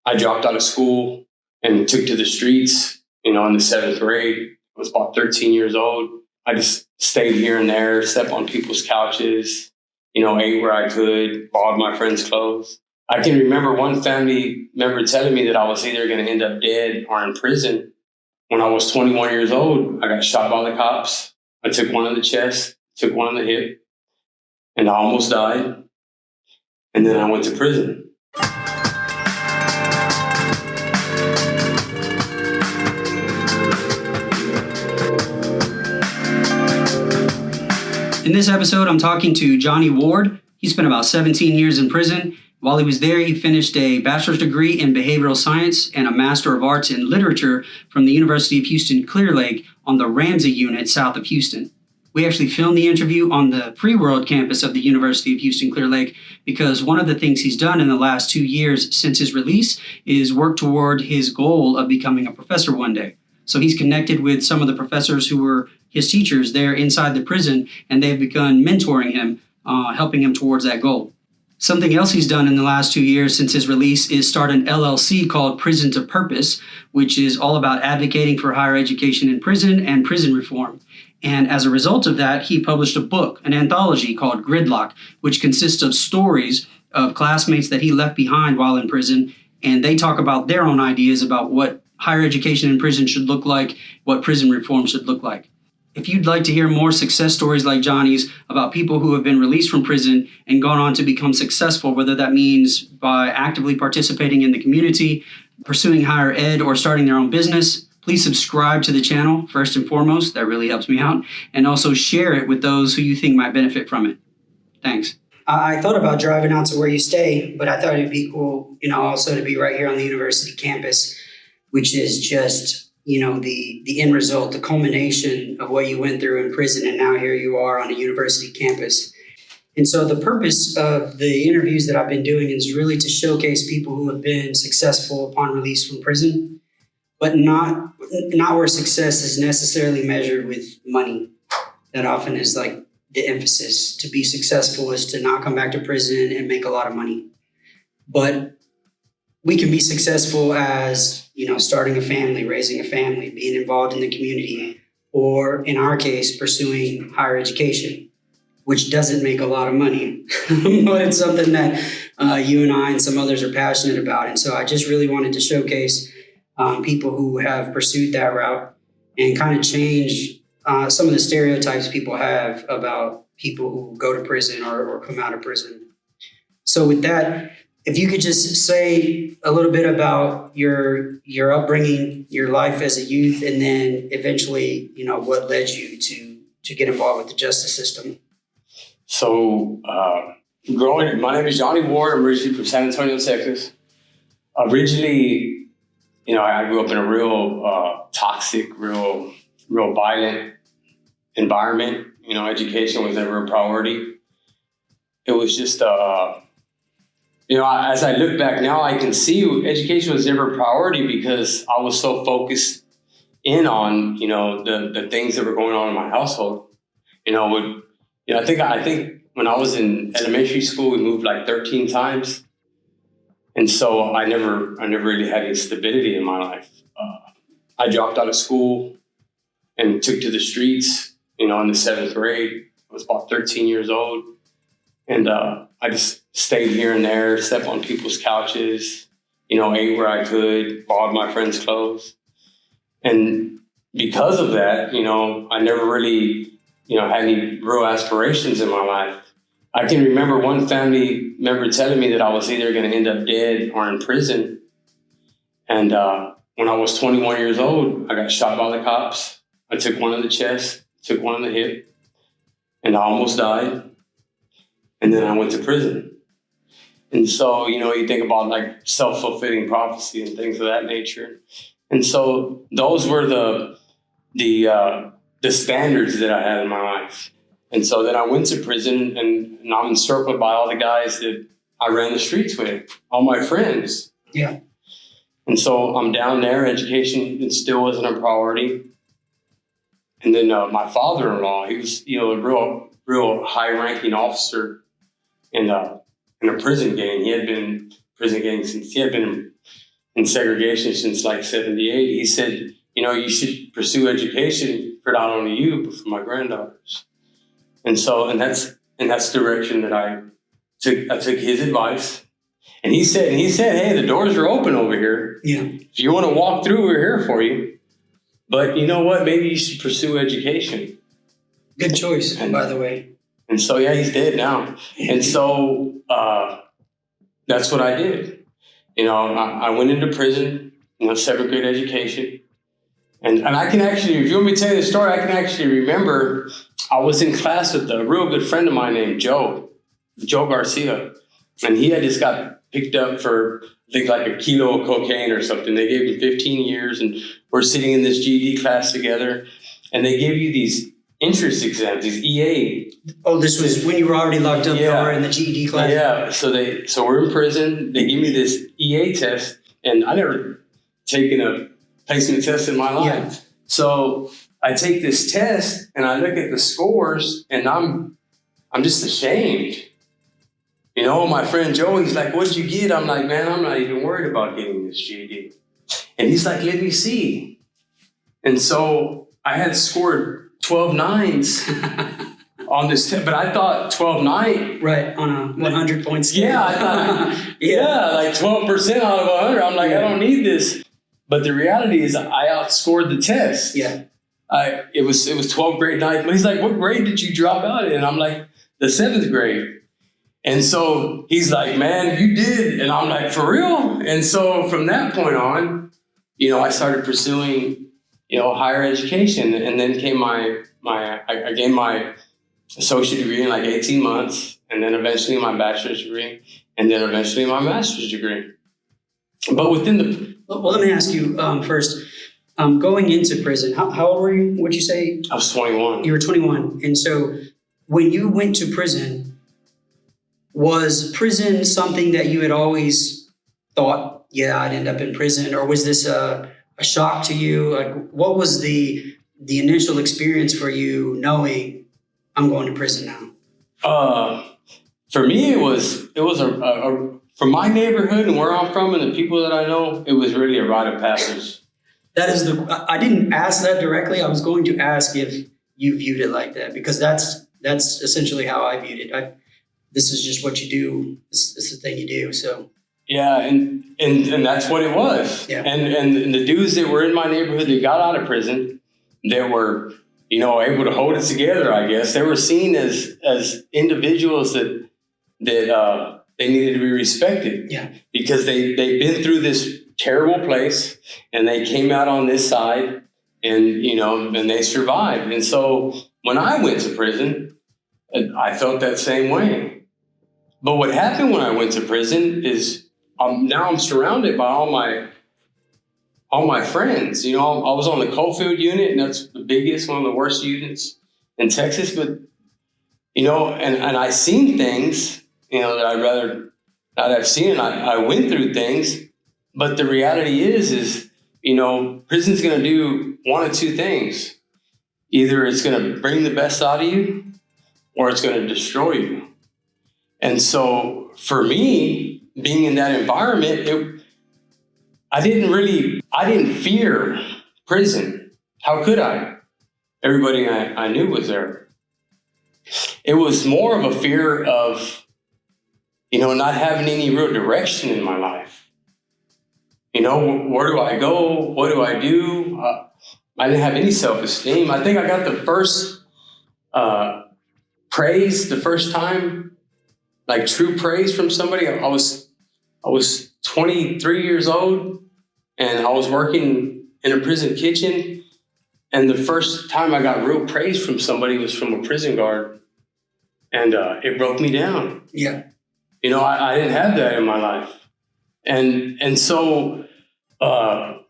I dropped out of school and took to the streets, in the 7th grade. I was about 13 years old. I just stayed here and there, slept on people's couches, ate where I could, borrowed my friends' clothes. I can remember one family member telling me that I was either going to end up dead or in prison. When I was 21 years old, I got shot by the cops. I took one in the chest, took one in the hip, and I almost died. And then I went to prison. In this episode, I'm talking to Johnny Ward. He spent about 17 years in prison. While he was there, he finished a bachelor's degree in behavioral science and a Master of Arts in literature from the University of Houston Clear Lake on the Ramsey unit south of Houston. We actually filmed the interview on the Free World campus of the University of Houston Clear Lake because one of the things he's done in the last 2 years since his release is work toward his goal of becoming a professor one day. So he's connected with some of the professors who were his teachers there inside the prison, and they've begun mentoring him, helping him towards that goal. Something else he's done in the last 2 years since his release is start an LLC called Prison to Purpose, which is all about advocating for higher education in prison and prison reform. And as a result of that, he published a book, an anthology called Gridlock, which consists of stories of classmates that he left behind while in prison. And they talk about their own ideas about what higher education in prison should look like, what prison reform should look like. If you'd like to hear more success stories like Johnny's about people who have been released from prison and gone on to become successful, whether that means by actively participating in the community, pursuing higher ed, or starting their own business, please subscribe to the channel first and foremost. That really helps me out. And also share it with those who you think might benefit from it. Thanks. I thought about driving out to where you stay, but I thought it'd be cool, also to be right here on the university campus, which is just the end result, the culmination of what you went through in prison, and now here you are on a university campus. And so the purpose of the interviews that I've been doing is really to showcase people who have been successful upon release from prison, but not where success is necessarily measured with money. That often is like the emphasis. To be successful is to not come back to prison and make a lot of money. But we can be successful as starting a family, raising a family, being involved in the community, or in our case, pursuing higher education, which doesn't make a lot of money, but it's something that you and I and some others are passionate about. And so I just really wanted to showcase people who have pursued that route and kind of change some of the stereotypes people have about people who go to prison or come out of prison. So with that, if you could just say a little bit about your upbringing, your life as a youth, and then eventually, what led you to get involved with the justice system. So, my name is Johnny Ward. I'm originally from San Antonio, Texas. Originally, I grew up in a real toxic, real violent environment. Education was never a priority. It was just as I look back now, I can see education was never a priority because I was so focused in on, the things that were going on in my household. I think when I was in elementary school, we moved like 13 times. And so I never really had any stability in my life. I dropped out of school and took to the streets, in the 7th grade. I was about 13 years old. And I just stayed here and there, slept on people's couches, ate where I could, borrowed my friends' clothes. And because of that, I never really, had any real aspirations in my life. I can remember one family member telling me that I was either going to end up dead or in prison. And when I was 21 years old, I got shot by the cops. I took one in the chest, took one in the hip, and I almost died. And then I went to prison. And so, you think about like self-fulfilling prophecy and things of that nature. And so those were the standards that I had in my life. And so then I went to prison, and I'm encircled by all the guys that I ran the streets with, all my friends. Yeah. And so I'm down there. Education, it still wasn't a priority. And then my father-in-law, he was, a real high-ranking officer in a prison gang. He had been in prison gang since he had been in segregation since like 78. He said, you should pursue education for not only you, but for my granddaughters. And that's the direction that I took his advice. And he said, hey, the doors are open over here. Yeah. If you want to walk through, we're here for you. But you know what? Maybe you should pursue education. Good choice, by the way. And so, yeah, he's dead now. And so that's what I did. I went into prison, 7th grade education. And I can actually, if you want me to tell you the story, I can actually remember I was in class with a real good friend of mine named Joe Garcia. And he had just got picked up for, I think, like a kilo of cocaine or something. They gave him 15 years, and we're sitting in this GED class together. And they gave you these entrance exams, these EA. Oh, this was when you were already locked up or in the GED class? Yeah, so we're in prison. They give me this EA test, and I never taken a placement test in my life. Yeah. So I take this test, and I look at the scores, and I'm just ashamed. My friend Joe, he's like, what'd you get? I'm like, man, I'm not even worried about getting this GED. And he's like, let me see. And so I had scored 12 nines on this test, but I thought 12 9. Right, on a 100 point scale. Yeah, I thought, like 12% out of 100. I'm like, I don't need this. But the reality is I outscored the test. Yeah. It was 12th grade night. But he's like, what grade did you drop out in? And I'm like, the 7th grade. And so he's like, man, you did. And I'm like, for real? And so from that point on, I started pursuing, higher education. And then came I gained my associate degree in like 18 months. And then eventually my bachelor's degree. And then eventually my master's degree. But Well, let me ask you first, going into prison, how old were you? What'd you say? I was 21. You were 21. And so when you went to prison, was prison something that you had always thought, I'd end up in prison? Or was this a shock to you? Like, what was the initial experience for you knowing I'm going to prison now? For me, it was from my neighborhood and where I'm from and the people that I know, it was really a rite of passage. I didn't ask that directly. I was going to ask if you viewed it like that, because that's essentially how I viewed it. This is just what you do. This is the thing you do. So yeah, and that's what it was. Yeah. And the dudes that were in my neighborhood that got out of prison, that were able to hold it together, I guess, they were seen as individuals that they needed to be respected. Yeah. Because they've been through this terrible place and they came out on this side and they survived. And so when I went to prison, I felt that same way. But what happened when I went to prison is now I'm surrounded by all my friends. I was on the Coalfield unit, and that's the biggest, one of the worst units in Texas. But and I seen things that I'd rather not have seen. I went through things, but the reality is prison's going to do one of two things. Either it's going to bring the best out of you, or it's going to destroy you. And so for me, being in that environment, I didn't fear prison. How could I? Everybody I knew was there. It was more of a fear of, not having any real direction in my life. Where do I go? What do I do? I didn't have any self-esteem. I think I got the first praise the first time, like true praise from somebody. I was 23 years old, and I was working in a prison kitchen. And the first time I got real praise from somebody was from a prison guard, and it broke me down. Yeah, I didn't have that in my life, and so and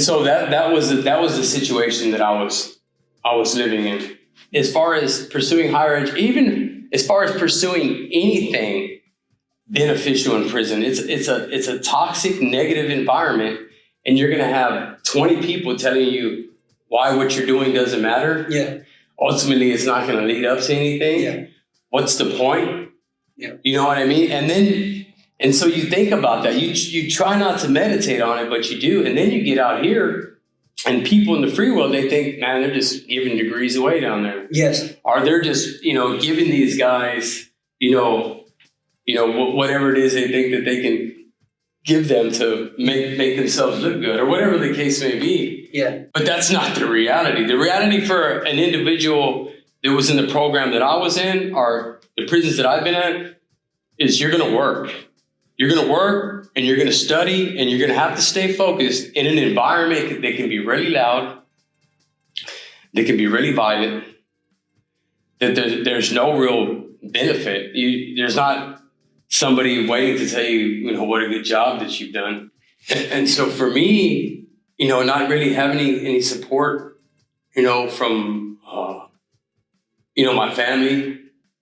so that was the situation that I was living in. As far as pursuing higher education, even as far as pursuing anything beneficial in prison, it's a toxic, negative environment, and you're going to have 20 people telling you why what you're doing doesn't matter. Yeah. Ultimately, it's not going to lead up to anything. Yeah. What's the point? Yeah. You know what I mean? And then And so you think about that. You try not to meditate on it, but you do. And then you get out here, and people in the free world, they think, man, they're just giving degrees away down there. Yes. Or they're just, giving these guys, whatever it is they think that they can give them to make themselves look good, or whatever the case may be. Yeah. But that's not the reality. The reality for an individual that was in the program that I was in, or the prisons that I've been at, is you're going to work. You're going to work, and you're going to study, and you're going to have to stay focused in an environment that can be really loud, that can be really violent, that there's no real benefit. There's not somebody waiting to tell you, what a good job that you've done. And so for me, not really having any support, from, my family,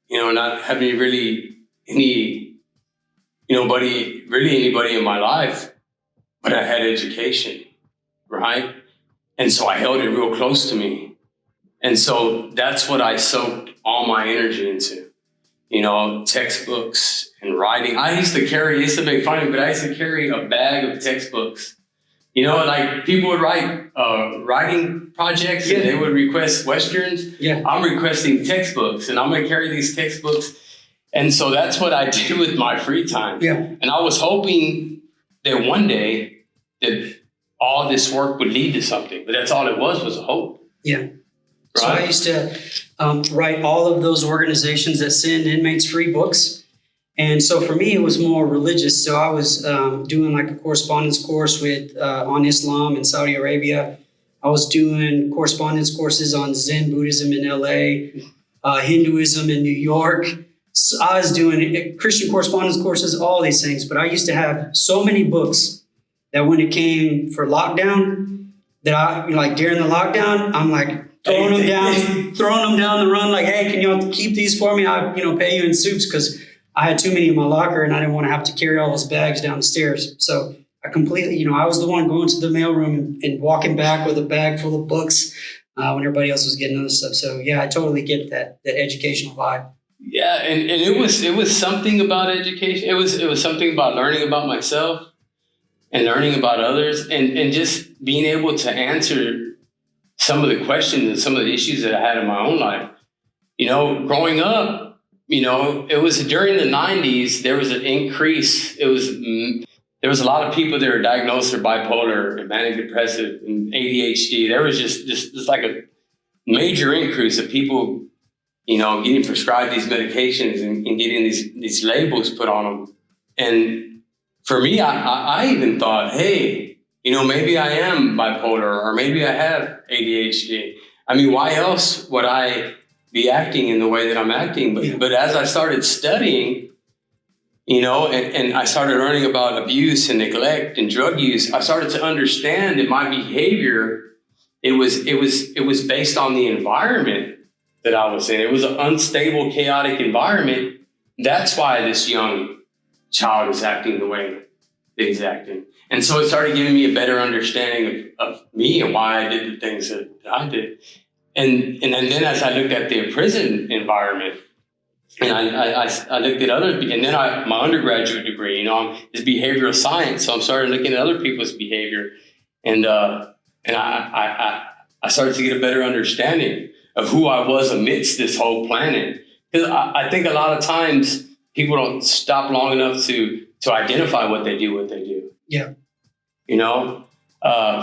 not having really anybody in my life, but I had education, right? And so I held it real close to me. And so that's what I soaked all my energy into, textbooks and writing. I used to make fun of me, but I used to carry a bag of textbooks. Like people would write writing projects, and they would request Westerns. Yeah. I'm requesting textbooks, and I'm going to carry these textbooks. And so that's what I did with my free time. Yeah. And I was hoping that one day that all this work would lead to something, but that's all it was a hope. Yeah. Right? So I used to write all of those organizations that send inmates free books. And so for me, it was more religious. So I was doing like a correspondence course on Islam in Saudi Arabia. I was doing correspondence courses on Zen Buddhism in LA, Hinduism in New York. So I was doing Christian correspondence courses, all these things. But I used to have so many books that when it came for lockdown, that I during the lockdown, I'm like throwing them down the run. Like, hey, can y'all keep these for me? I pay you in soups, because I had too many in my locker and I didn't want to have to carry all those bags down the stairs. So I completely, I was the one going to the mailroom and walking back with a bag full of books when everybody else was getting other stuff. So yeah, I totally get that educational vibe. Yeah, and it was something about education. It was something about learning about myself and learning about others, and just being able to answer some of the questions and some of the issues that I had in my own life. Growing up, it was during the 90s, there was an increase. There was a lot of people that were diagnosed with bipolar and manic depressive and ADHD. There was just like a major increase of people, getting prescribed these medications and getting these labels put on them. And for me, I even thought, hey, maybe I am bipolar, or maybe I have ADHD. I mean, why else would I be acting in the way that I'm acting? But as I started studying, and I started learning about abuse and neglect and drug use, I started to understand that my behavior, it was based on the environment that I was in. It was an unstable, chaotic environment. That's why this young child is acting the way that he's acting. And so it started giving me a better understanding of me and why I did the things that I did. And then as I looked at the prison environment, and I looked at other, and then my undergraduate degree, is behavioral science. So I'm started looking at other people's behavior, and I started to get a better understanding of who I was amidst this whole planet. Because I think a lot of times people don't stop long enough to identify what they do. Yeah.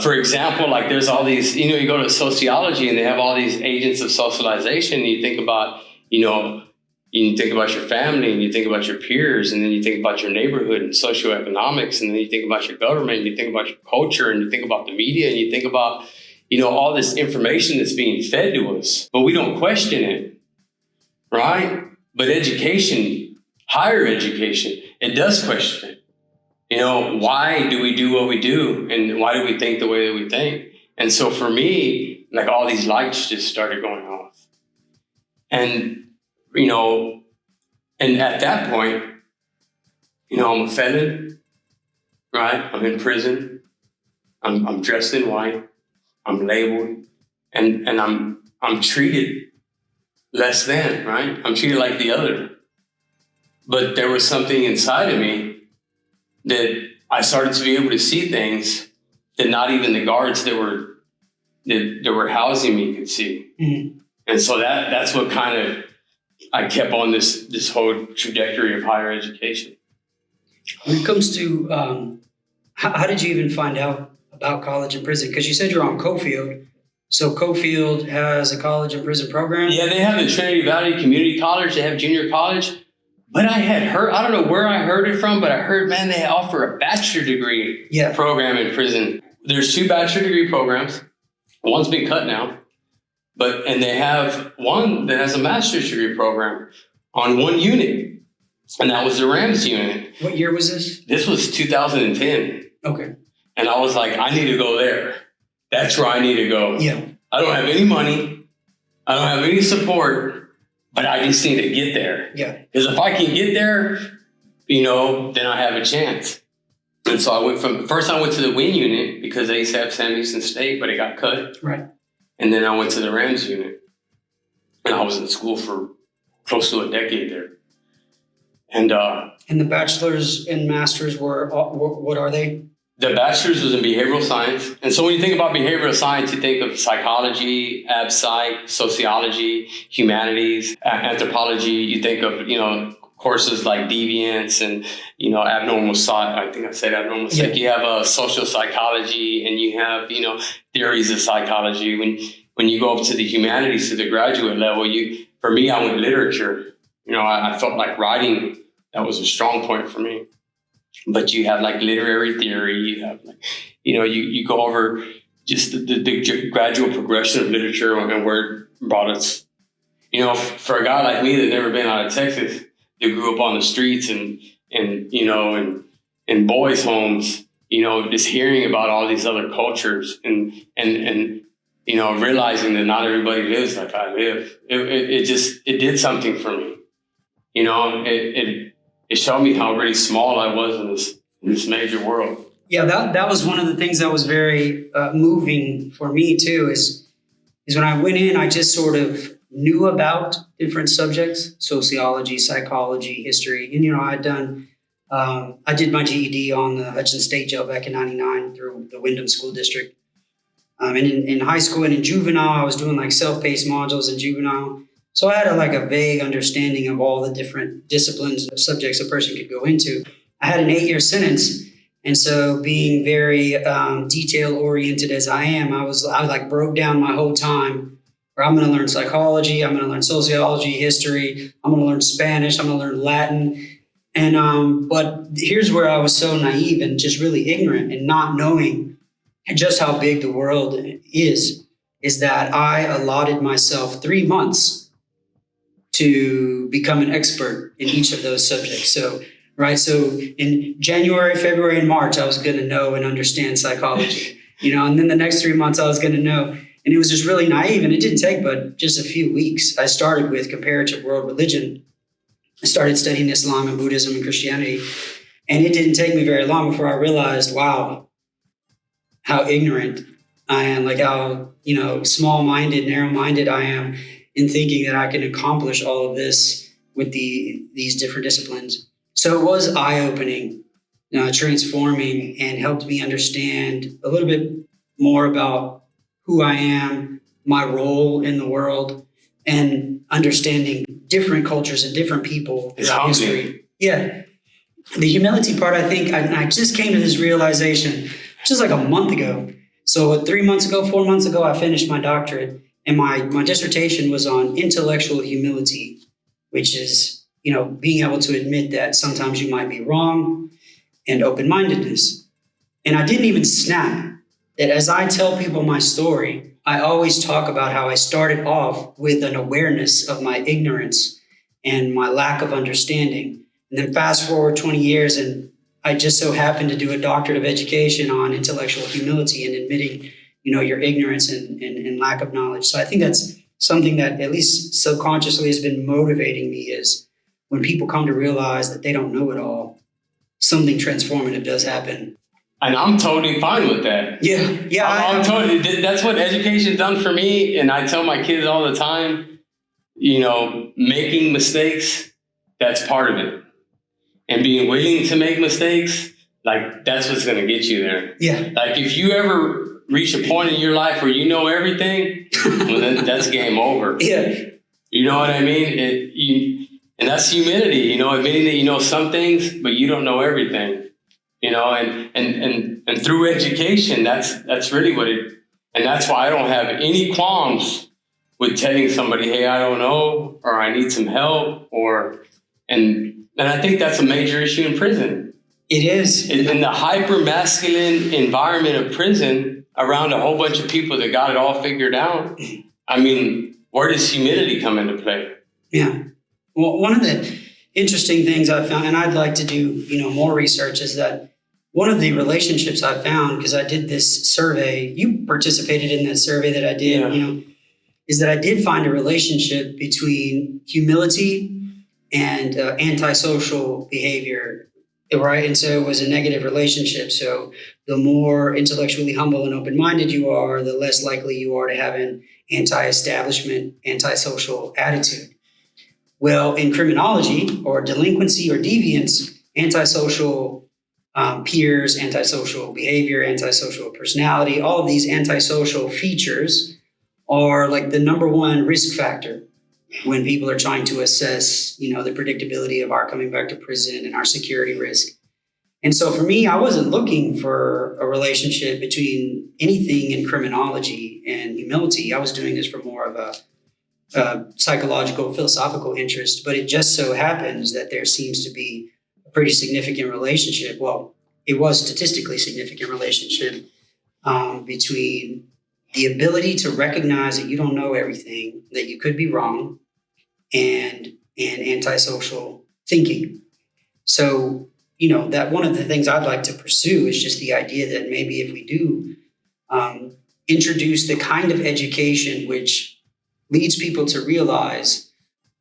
For example, like there's all these, you go to sociology and they have all these agents of socialization. And you think about, you think about your family, and you think about your peers, and then you think about your neighborhood and socioeconomics, and then you think about your government, and you think about your culture, and you think about the media, and you think about, all this information that's being fed to us, but we don't question it, right? But education, higher education, it does question it. Why do we do what we do? And why do we think the way that we think? And so for me, like all these lights just started going off. And, and at that point, I'm a felon, right? I'm in prison. I'm dressed in white. I'm labeled, and I'm treated less than, right? I'm treated like the other. But there was something inside of me that I started to be able to see things that not even the guards that were housing me could see. Mm-hmm. And so that's what kind of, I kept on this whole trajectory of higher education. When it comes to, how did you even find out about college and prison? Because you said you're on Cofield. So Cofield has a college and prison program? Yeah, they have the Trinity Valley Community College. They have junior college. But I had heard, I don't know where I heard it from, but I heard, man, they offer a bachelor degree program in prison. There's 2 bachelor degree programs. One's been cut now. And they have one that has a master's degree program on one unit. And that was the Rams unit. What year was this? This was 2010. Okay. And I was like, I need to go there. That's where I need to go. Yeah. I don't have any money. I don't have any support, but I just need to get there. Yeah. Because if I can get there, then I have a chance. And so I went to the wing unit because they used to have Sam Houston State, but it got cut. Right. And then I went to the Rams unit. And I was in school for close to a decade there. And the bachelor's and master's were, what are they? The bachelor's was in behavioral science. And so when you think about behavioral science, you think of psychology, ab psych, sociology, humanities, anthropology. You think of, courses like deviance and, abnormal psych. I think I said abnormal psych. Yeah. You have social psychology and you have, theories of psychology. When you go up to the humanities, to the graduate level, for me, I went literature. I felt like writing, that was a strong point for me. But you have like literary theory, you have like, you go over just the gradual progression of literature and where it brought us. For a guy like me that never been out of Texas, that grew up on the streets and in boys' homes, just hearing about all these other cultures and realizing that not everybody lives like I live. It did something for me. It showed me how really small I was in this major world. Yeah, that was one of the things that was very moving for me too. Is when I went in, I just sort of knew about different subjects: sociology, psychology, history. And I did my GED on the Hudson State Jail back in '99 through the Wyndham School District. And in high school and in juvenile, I was doing like self-paced modules in juvenile. So I had a vague understanding of all the different disciplines and subjects a person could go into. I had an 8-year sentence. And so being very detail-oriented as I am, I broke down my whole time where I'm going to learn psychology, I'm going to learn sociology, history, I'm going to learn Spanish, I'm going to learn Latin. And but here's where I was so naive and just really ignorant and not knowing just how big the world is that I allotted myself 3 months to become an expert in each of those subjects. So in January, February, and March, I was going to know and understand psychology, and then the next 3 months I was going to know. And it was just really naive. And it didn't take but just a few weeks. I started with comparative world religion. I started studying Islam and Buddhism and Christianity. And it didn't take me very long before I realized, wow, how ignorant I am, like how, small-minded, narrow-minded I am in thinking that I can accomplish all of this with these different disciplines. So it was eye-opening, transforming, and helped me understand a little bit more about who I am, my role in the world, and understanding different cultures and different people throughout history. Yeah. The humility part, I think, I just came to this realization just like a month ago. So 3 months ago, 4 months ago, I finished my doctorate. And my dissertation was on intellectual humility, which is, being able to admit that sometimes you might be wrong, and open-mindedness. And I didn't even snap that as I tell people my story, I always talk about how I started off with an awareness of my ignorance and my lack of understanding. And then fast forward 20 years, and I just so happened to do a doctorate of education on intellectual humility and admitting your ignorance and lack of knowledge. So I think that's something that at least subconsciously has been motivating me, is when people come to realize that they don't know it all, something transformative does happen. And I'm totally fine with that. Yeah. I'm totally, that's what education's done for me. And I tell my kids all the time, making mistakes, that's part of it. And being willing to make mistakes, like that's what's going to get you there. Yeah. Like if you ever reach a point in your life where you know everything, well, then that's game over. Yeah. You know what I mean? And that's humility, you know, admitting that you know some things, but you don't know everything, you know, and through education, that's really what it, and that's why I don't have any qualms with telling somebody, hey, I don't know, or I need some help, and I think that's a major issue in prison. It is. In the hyper-masculine environment of prison, around a whole bunch of people that got it all figured out, I mean, where does humility come into play? Yeah. Well, one of the interesting things I found, and I'd like to do, more research, is that one of the relationships I found, because I did this survey, you participated in that survey that I did, Yeah. Is that I did find a relationship between humility and antisocial behavior, right? And so it was a negative relationship. So the more intellectually humble and open-minded you are, the less likely you are to have an anti-establishment, antisocial attitude. Well, in criminology or delinquency or deviance, antisocial peers, antisocial behavior, antisocial personality, all of these antisocial features are like the number one risk factor when people are trying to assess, the predictability of our coming back to prison and our security risk. And so for me, I wasn't looking for a relationship between anything in criminology and humility. I was doing this for more of a psychological, philosophical interest, but it just so happens that there seems to be a pretty significant relationship. Well, it was statistically significant relationship between the ability to recognize that you don't know everything, that you could be wrong, and antisocial thinking. So, that one of the things I'd like to pursue is just the idea that maybe if we do introduce the kind of education which leads people to realize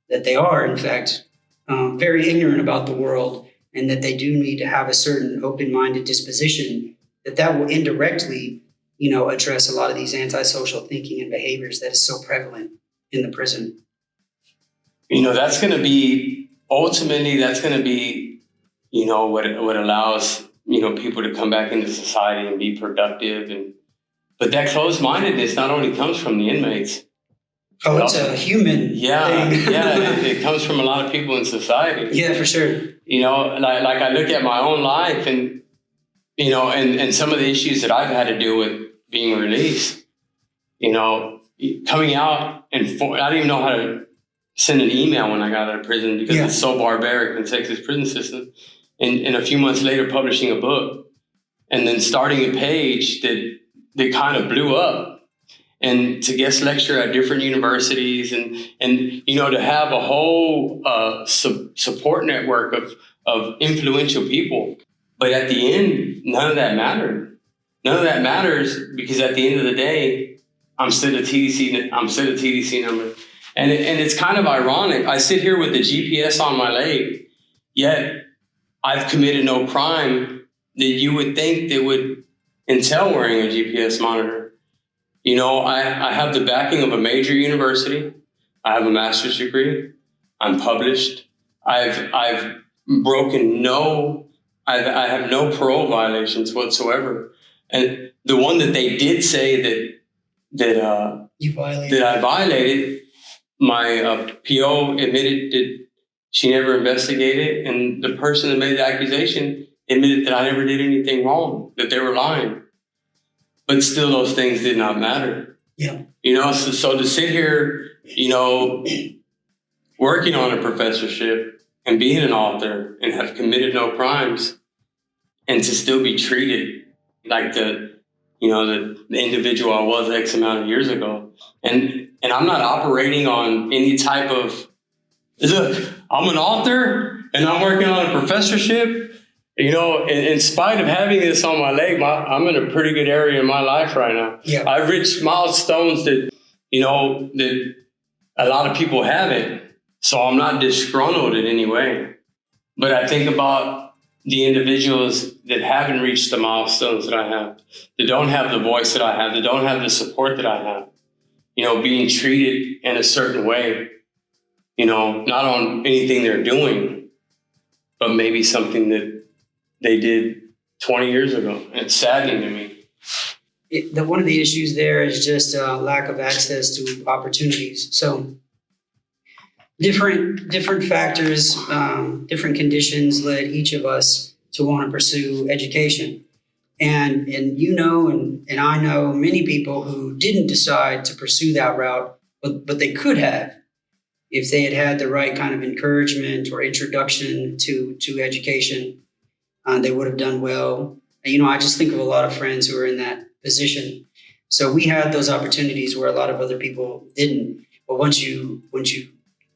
that they are, in fact, very ignorant about the world, and that they do need to have a certain open-minded disposition, that will indirectly address a lot of these antisocial thinking and behaviors that is so prevalent in the prison. That's going to be, ultimately, what allows, people to come back into society and be productive. But that closed-mindedness not only comes from the inmates. Oh, it's a human thing. Yeah, it comes from a lot of people in society. Yeah, for sure. Like I look at my own life and, and some of the issues that I've had to deal with being released, coming out, and I didn't even know how to send an email when I got out of prison because it's so barbaric in Texas prison system. And a few months later, publishing a book and then starting a page that kind of blew up, and to guest lecture at different universities and to have a whole support network of influential people. But at the end, none of that mattered. None of that matters because at the end of the day, I'm still a TDC number. And it's kind of ironic. I sit here with the GPS on my leg, yet I've committed no crime that you would think that would entail wearing a GPS monitor. I have the backing of a major university. I have a master's degree. I'm published. I have no parole violations whatsoever. And the one that they did say that I violated, my PO admitted that she never investigated, and the person that made the accusation admitted that I never did anything wrong, that they were lying. But still, those things did not matter. Yeah. So to sit here, working on a professorship and being an author and have committed no crimes, and to still be treated like the individual I was X amount of years ago. And I'm not operating on any type of, look, I'm an author and I'm working on a professorship. In spite of having this on my leg, I'm in a pretty good area in my life right now. Yeah. I've reached milestones that a lot of people haven't. So I'm not disgruntled in any way. But I think about the individuals that haven't reached the milestones that I have, that don't have the voice that I have, that don't have the support that I have, being treated in a certain way, not on anything they're doing, but maybe something that they did 20 years ago. And it's saddening to me. One of the issues there is just lack of access to opportunities. So different factors, different conditions led each of us to want to pursue education. And and I know many people who didn't decide to pursue that route, but they could have if they had the right kind of encouragement or introduction to education. They would have done well. I just think of a lot of friends who are in that position. So we had those opportunities where a lot of other people didn't. But once you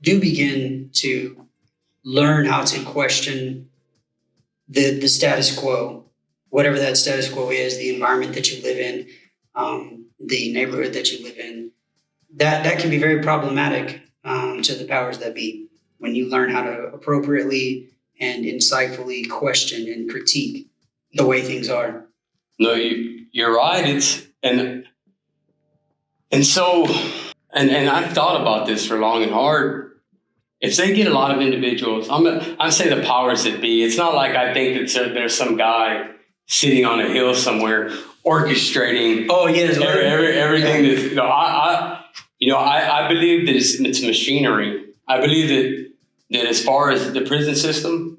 do begin to learn how to question the status quo, whatever that status quo is, the environment that you live in, the neighborhood that you live in, that can be very problematic to the powers that be when you learn how to appropriately and insightfully question and critique the way things are. No, you're right. And I've thought about this for long and hard. If they get a lot of individuals, I'm saying the powers that be. It's not like I think that there's some guy sitting on a hill somewhere orchestrating. Oh yes, everything. Yeah. I believe that it's machinery. I believe that as far as the prison system,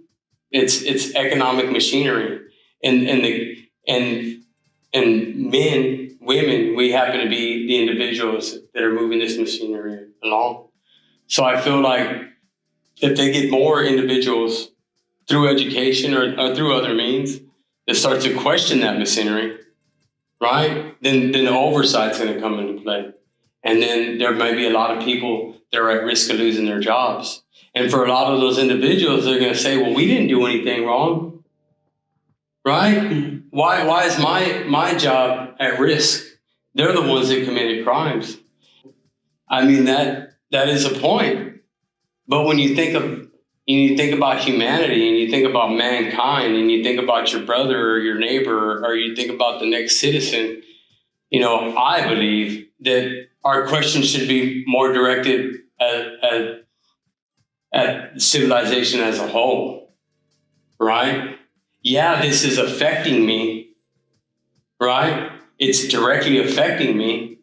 it's economic machinery, and men, women, we happen to be the individuals that are moving this machinery along. So I feel like if they get more individuals through education or through other means that start to question that machinery, right? Then the oversight's going to come into play. And then there may be a lot of people that are at risk of losing their jobs. And for a lot of those individuals, they're going to say, well, we didn't do anything wrong, right? Why is my job at risk? They're the ones that committed crimes. I mean, that is a point. But when you think about humanity and you think about mankind and you think about your brother or your neighbor or you think about the next citizen, I believe that our questions should be more directed at civilization as a whole, right? Yeah, this is affecting me, right? It's directly affecting me,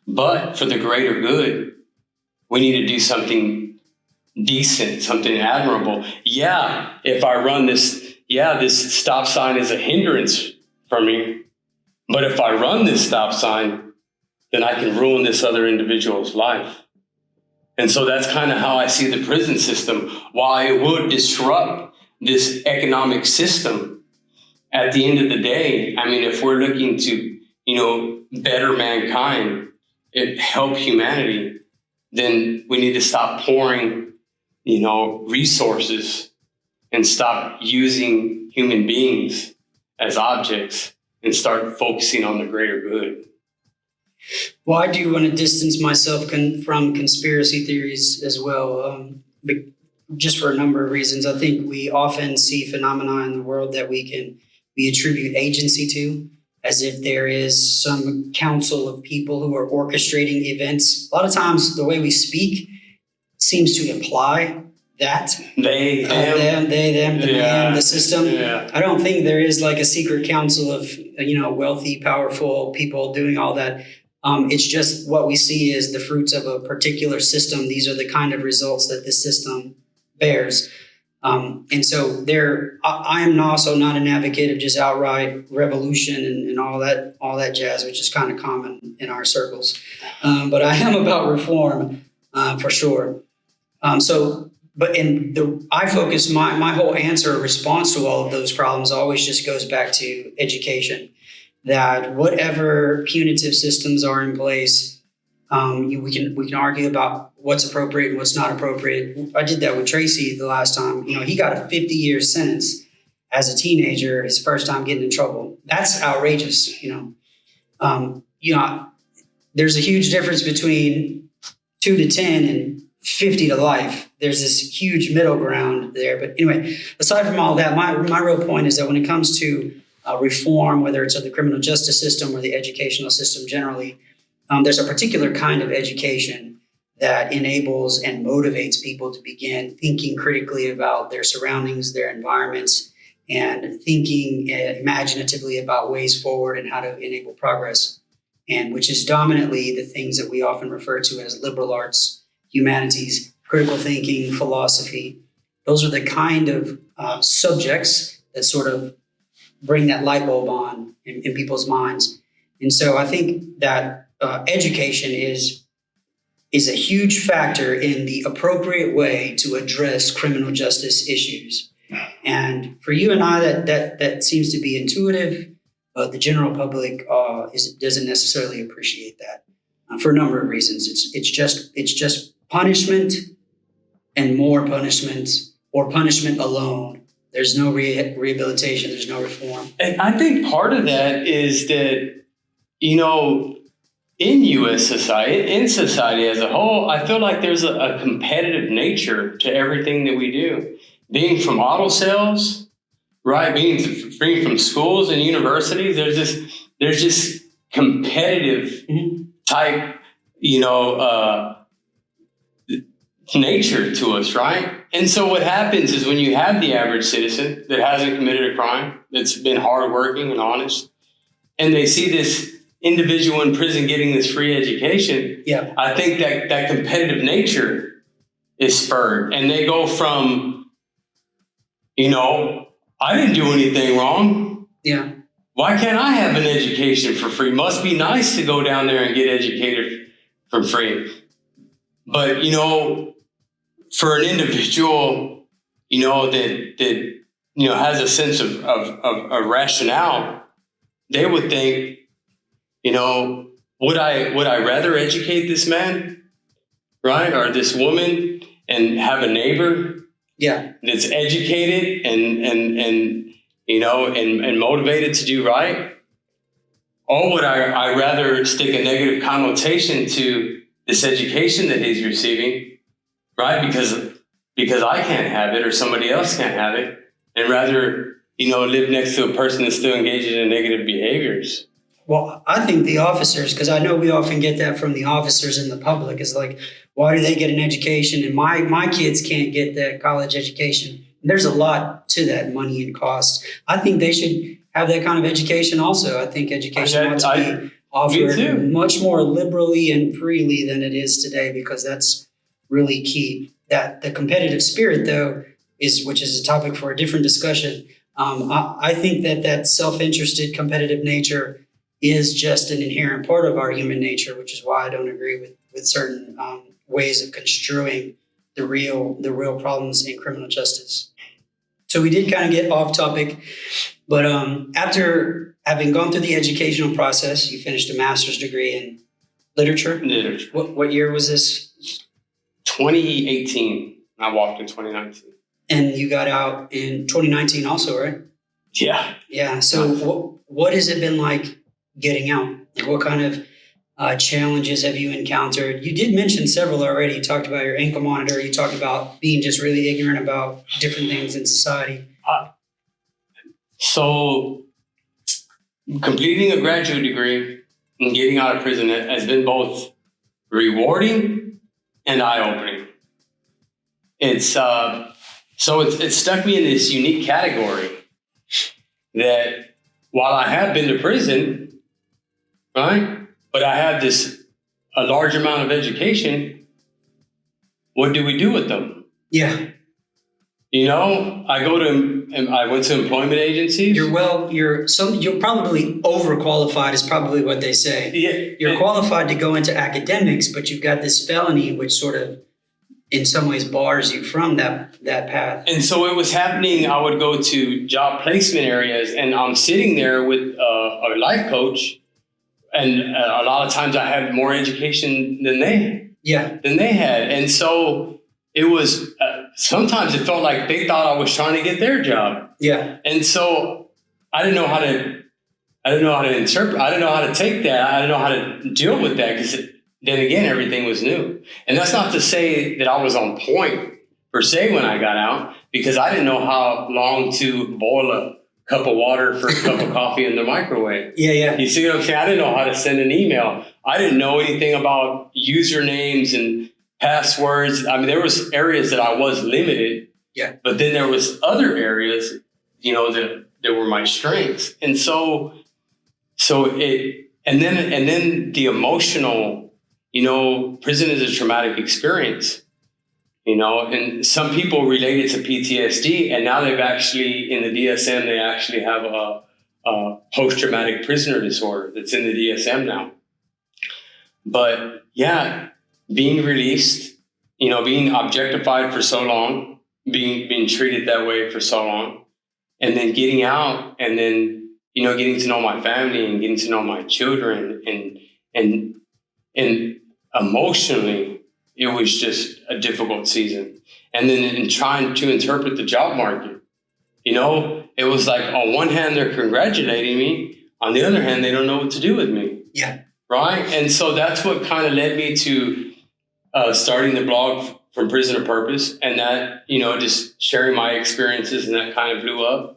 but for the greater good, we need to do something decent, something admirable. Yeah, if I run this stop sign is a hindrance for me, but if I run this stop sign, then I can ruin this other individual's life. And so that's kind of how I see the prison system. While it would disrupt this economic system, at the end of the day, I mean, if we're looking to, better mankind, help humanity, then we need to stop pouring, resources and stop using human beings as objects and start focusing on the greater good. Well, I do want to distance myself from conspiracy theories as well, just for a number of reasons. I think we often see phenomena in the world that we attribute agency to, as if there is some council of people who are orchestrating events. A lot of times the way we speak seems to imply that. They, them, the man, the system. Yeah. I don't think there is like a secret council of, wealthy, powerful people doing all that. It's just what we see is the fruits of a particular system. These are the kind of results that this system bears. And so I am also not an advocate of just outright revolution and all that jazz, which is kind of common in our circles. But I am about reform for sure. I focus my whole answer or response to all of those problems always just goes back to education. That whatever punitive systems are in place, we can argue about what's appropriate and what's not appropriate. I did that with Tracy the last time. He got a 50-year sentence as a teenager, his first time getting in trouble. That's outrageous. There's a huge difference between 2 to 10 and 50 to life. There's this huge middle ground there. But anyway, aside from all that, my real point is that when it comes to reform, whether it's of the criminal justice system or the educational system generally, there's a particular kind of education that enables and motivates people to begin thinking critically about their surroundings, their environments, and thinking imaginatively about ways forward and how to enable progress, and which is dominantly the things that we often refer to as liberal arts, humanities, critical thinking, philosophy. Those are the kind of subjects that sort of bring that light bulb on in people's minds. And so I think that education is a huge factor in the appropriate way to address criminal justice issues. And for you and I, that seems to be intuitive, but the general public doesn't necessarily appreciate that for a number of reasons. It's just punishment and more punishment, or punishment alone. There's no rehabilitation. There's no reform. And I think part of that is that, you know, in U.S. society, in society as a whole, I feel like there's a competitive nature to everything that we do. Being from auto sales, right? Being from schools and universities, there's this competitive type, nature to us, right? And so what happens is when you have the average citizen that hasn't committed a crime, that's been hardworking and honest, and they see this individual in prison getting this free education, I think that competitive nature is spurred. And they go from, I didn't do anything wrong. Yeah. Why can't I have an education for free? Must be nice to go down there and get educated for free. But, for an individual, that has a sense of rationale, they would think, would I rather educate this man, right, or this woman, and have a neighbor, that's educated and motivated to do right, or would I rather stick a negative connotation to this education that he's receiving, right? Because I can't have it or somebody else can't have it, and rather, live next to a person that's still engaged in negative behaviors. Well, I think the officers, because I know we often get that from the officers and the public, is like, why do they get an education and my kids can't get that college education? And there's a lot to that, money and cost. I think they should have that kind of education also. I think education ought to be offered much more liberally and freely than it is today, because that's really key. That the competitive spirit, though, which is a topic for a different discussion. I think that self-interested competitive nature is just an inherent part of our human nature, which is why I don't agree with certain ways of construing the real problems in criminal justice. So we did kind of get off topic, but after having gone through the educational process, you finished a master's degree in literature. What year was this? 2018. I walked in 2019. And you got out in 2019 also, right? Yeah. Yeah. So what has it been like getting out? Like, what kind of challenges have you encountered? You did mention several already. You talked about your ankle monitor. You talked about being just really ignorant about different things in society. So completing a graduate degree and getting out of prison has been both rewarding and eye-opening. It's stuck me in this unique category that while I have been to prison, right, but I have a large amount of education, what do we do with them? Yeah. I went to employment agencies. You're probably overqualified is probably what they say. Yeah. You're qualified to go into academics, but you've got this felony, which sort of in some ways bars you from that path. And so it was happening. I would go to job placement areas and I'm sitting there with a life coach. And a lot of times I had more education than they had. And so it was, sometimes it felt like they thought I was trying to get their job. Yeah. And so I didn't know how to interpret. I didn't know how to take that. I didn't know how to deal with that, because then again, everything was new. And that's not to say that I was on point per se when I got out, because I didn't know how long to boil a cup of water for a cup of coffee in the microwave. Yeah. You see what I'm saying? I didn't know how to send an email. I didn't know anything about usernames and passwords. I mean, there was areas that I was limited. Yeah. But then there was other areas that were my strengths. And and then the emotional, prison is a traumatic experience, and some people relate it to PTSD, and now they've actually, in the DSM, they actually have a post-traumatic prisoner disorder that's in the DSM now. But yeah, being released, being objectified for so long, being treated that way for so long, and then getting out, and then, getting to know my family and getting to know my children, and emotionally, it was just a difficult season. And then in trying to interpret the job market, it was like, on one hand, they're congratulating me. On the other hand, they don't know what to do with me. Yeah. Right. And so that's what kind of led me to starting the blog From Prison to Purpose, and that, just sharing my experiences, and that kind of blew up.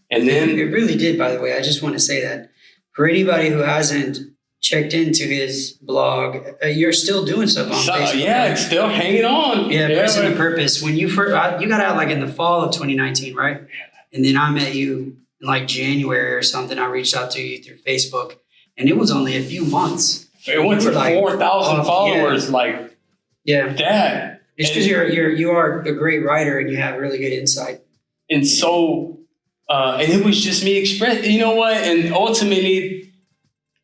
And then it really did, by the way. I just want to say that for anybody who hasn't checked into his blog, you're still doing stuff on Facebook. Yeah, right? It's still hanging on. Yeah, Prison to Purpose. When you first, you got out like in the fall of 2019, right? And then I met you in like January or something. I reached out to you through Facebook, and it was only a few months. It went to like 4,000 followers, that. It's because you are a great writer and you have really good insight. And so, and it was just me expressing, you know what? And ultimately,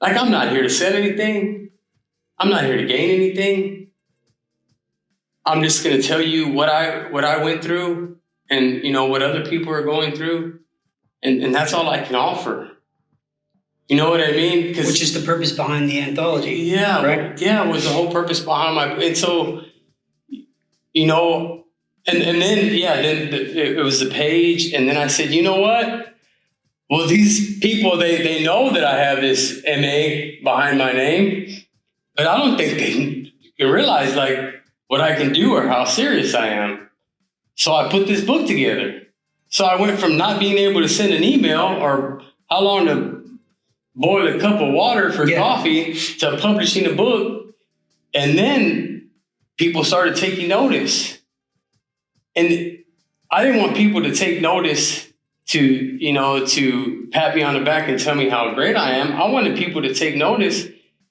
like, I'm not here to sell anything. I'm not here to gain anything. I'm just going to tell you what I went through, and, what other people are going through. And that's all I can offer. You know what I mean? Which is the purpose behind the anthology. Yeah. Right? Yeah, it was the whole purpose behind and so, and then it was the page. And then I said, you know what? Well, these people, they know that I have this MA behind my name, but I don't think they can realize like what I can do or how serious I am. So I put this book together. So I went from not being able to send an email or how long to boil a cup of water for coffee to publishing a book. And then people started taking notice. And I didn't want people to take notice to pat me on the back and tell me how great I am. I wanted people to take notice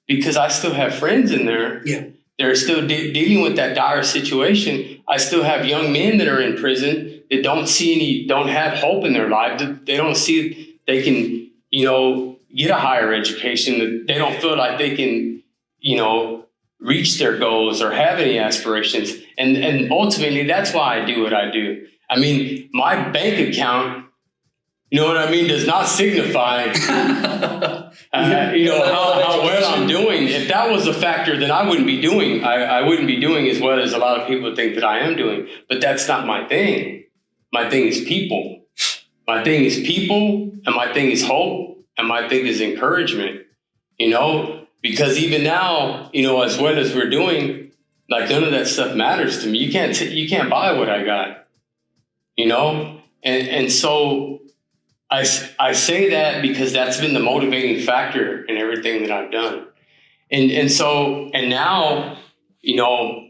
because I still have friends in there. Yeah. They're still dealing with that dire situation. I still have young men that are in prison that don't have hope in their life. They don't see they can, get a higher education. They don't feel like they can, reach their goals or have any aspirations. And ultimately, that's why I do what I do. I mean, my bank account, does not signify, how well I'm doing. If that was a factor, then I wouldn't be doing. I wouldn't be doing as well as a lot of people think that I am doing. But that's not my thing. My thing is people. My thing is people, and my thing is hope, and my thing is encouragement. Because even now, as well as we're doing, like none of that stuff matters to me. You can't buy what I got. And so I say that because that's been the motivating factor in everything that I've done. And now,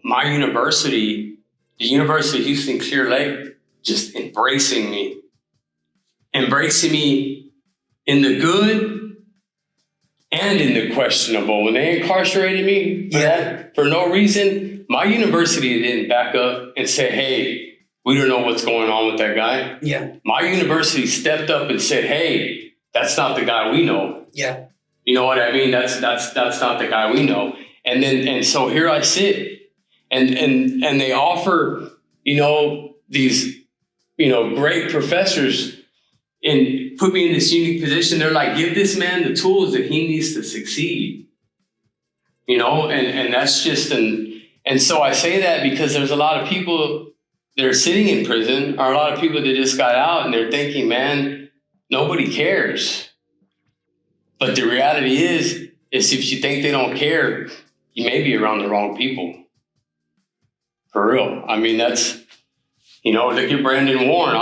my university, the University of Houston Clear Lake, just embracing me in the good and in the questionable. When they incarcerated me for no reason, my university didn't back up and say, hey, we don't know what's going on with that guy. Yeah. My university stepped up and said, hey, that's not the guy we know. Yeah. You know what I mean? That's not the guy we know. And so here I sit and they offer, these, great professors and put me in this unique position. They're like, give this man the tools that he needs to succeed, and that's just and so I say that because there's a lot of people that are sitting in prison, or a lot of people that just got out and they're thinking, man, nobody cares. But the reality is if you think they don't care, you may be around the wrong people. For real. I mean, that's, look at Brandon Warren.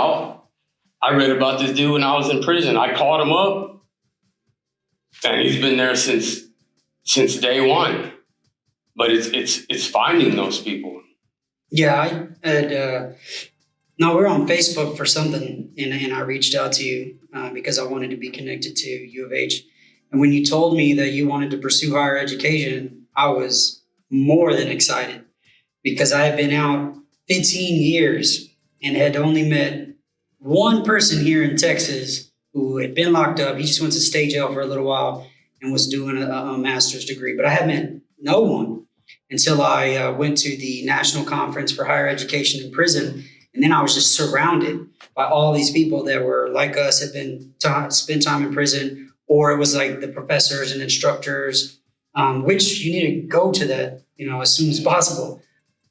I read about this dude when I was in prison. I called him up, and he's been there since day one. But it's finding those people. Yeah, I had No, we're on Facebook for something, and I reached out to you because I wanted to be connected to U of H. And when you told me that you wanted to pursue higher education, I was more than excited because I had been out 15 years and had only met one person here in Texas who had been locked up. He just went to state jail for a little while and was doing a master's degree. But I had met no one until I went to the National Conference for Higher Education in Prison. And then I was just surrounded by all these people that were like us, had been spent time in prison, or it was like the professors and instructors, which you need to go to that, as soon as possible.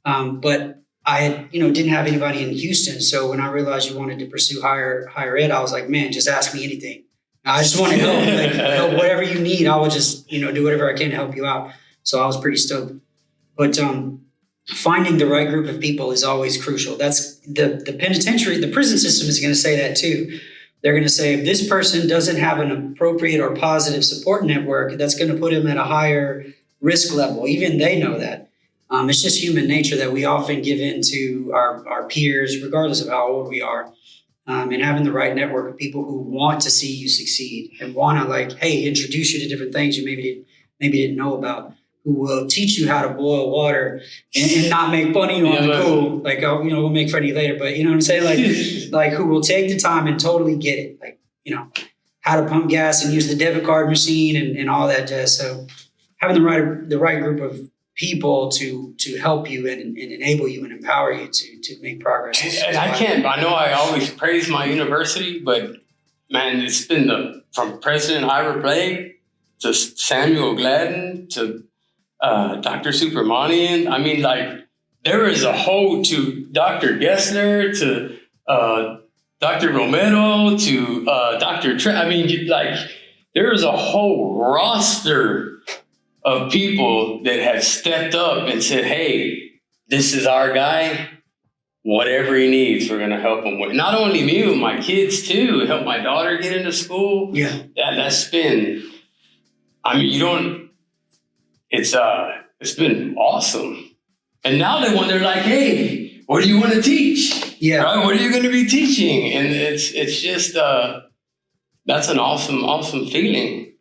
But I had, didn't have anybody in Houston. So when I realized you wanted to pursue higher ed, I was like, man, just ask me anything. I just want to help, help whatever you need. I will just, do whatever I can to help you out. So I was pretty stoked. But finding the right group of people is always crucial. That's the penitentiary, the prison system is going to say that too. They're going to say if this person doesn't have an appropriate or positive support network, that's going to put him at a higher risk level. Even they know that. It's just human nature that we often give in to our peers, regardless of how old we are, and having the right network of people who want to see you succeed and want to introduce you to different things you maybe didn't know about, who will teach you how to boil water and not make fun of you on the cool. We'll make fun of you later, but you know what I'm saying? Like who will take the time and totally get it. How to pump gas and use the debit card machine and all that jazz. So having the right group of people to help you and enable you and empower you to make progress. And I know I always praise my university, but man, it's been from President Ira Blake to Samuel Gladden to Dr. Supermanian. I mean, there is a whole, to Dr. Gessler, to Dr. Romero, to Dr. there is a whole roster of people that have stepped up and said, hey, this is our guy. Whatever he needs, we're going to help him with. Not only me, but my kids too. Help my daughter get into school. Yeah. That's been, it's been awesome. And now they're like, hey, what do you want to teach? Yeah. Right? What are you going to be teaching? And it's just, that's an awesome feeling.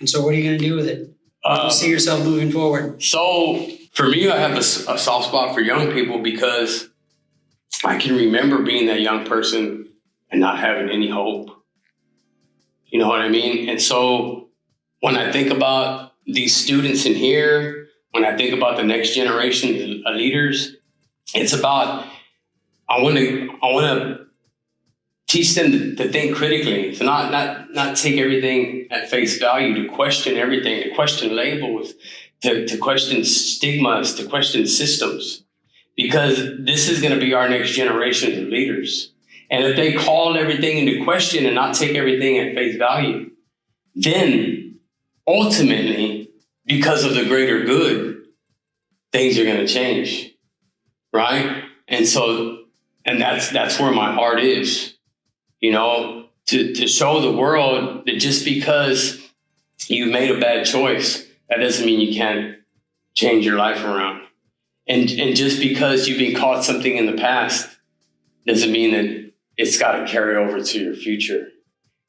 And so what are you going to do with it? How do you see yourself moving forward? So for me, I have a soft spot for young people because I can remember being that young person and not having any hope. You know what I mean? And so when I think about these students in here, when I think about the next generation of leaders, it's about, I want to teach them to think critically, to not take everything at face value, to question everything, to question labels, to question stigmas, to question systems, because this is going to be our next generation of leaders. And if they call everything into question and not take everything at face value, then ultimately, because of the greater good, things are going to change, right? And so, and that's where my heart is. To show the world that just because you made a bad choice, that doesn't mean you can't change your life around. And just because you've been caught something in the past doesn't mean that it's got to carry over to your future.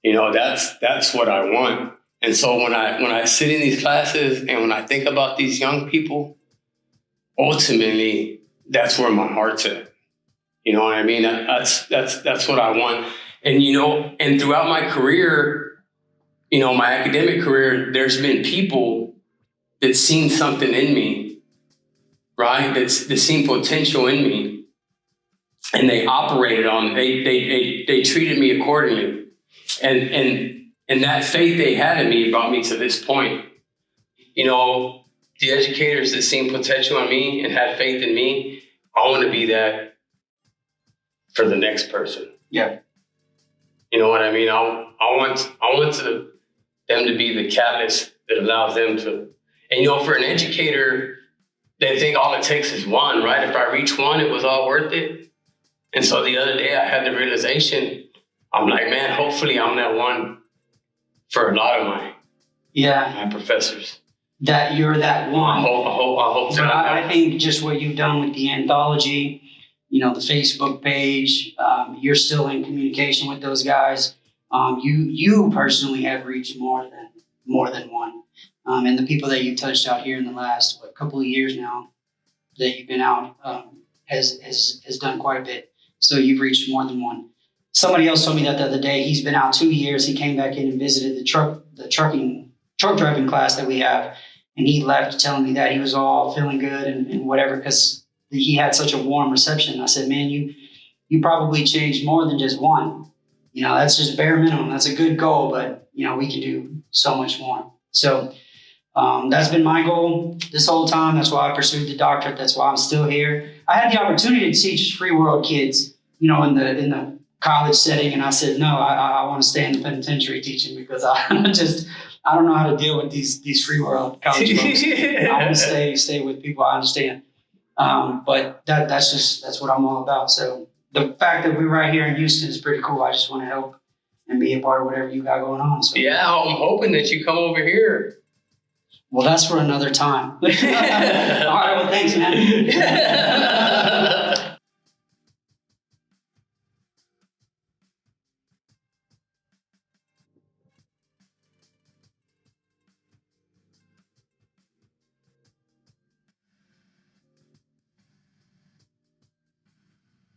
That's what I want. And so when I sit in these classes and when I think about these young people, ultimately, that's where my heart's at. You know what I mean? That's what I want. And, and throughout my career, my academic career, there's been people that seen something in me, right? That seen potential in me, and they operated on, they treated me accordingly. And that faith they had in me brought me to this point. The educators that seen potential in me and had faith in me, I want to be that for the next person. Yeah. You know what I mean? I want them to be the catalyst that allows them to. And for an educator, they think all it takes is one, right? If I reach one, it was all worth it. And so the other day I had the realization, I'm like, man, hopefully I'm that one for a lot of my professors. That you're that one. I hope But I think just what you've done with the anthology, the Facebook page. You're still in communication with those guys. You personally have reached more than one. And the people that you've touched out here in the last couple of years now that you've been out has done quite a bit. So you've reached more than one. Somebody else told me that the other day. He's been out 2 years. He came back in and visited the truck driving class that we have, and he left telling me that he was all feeling good and whatever because he had such a warm reception. I said, man, you probably changed more than just one. That's just bare minimum. That's a good goal, but we can do so much more. So that's been my goal this whole time. That's why I pursued the doctorate. That's why I'm still here. I had the opportunity to teach free world kids, in the college setting, and I said no. I want to stay in the penitentiary teaching because I don't know how to deal with these free world college folks. I want to stay with people I understand. But that's what I'm all about. So the fact that we're right here in Houston is pretty cool. I just want to help and be a part of whatever you got going on. So. Yeah, I'm hoping that you come over here. Well, that's for another time. All right, well, thanks, man.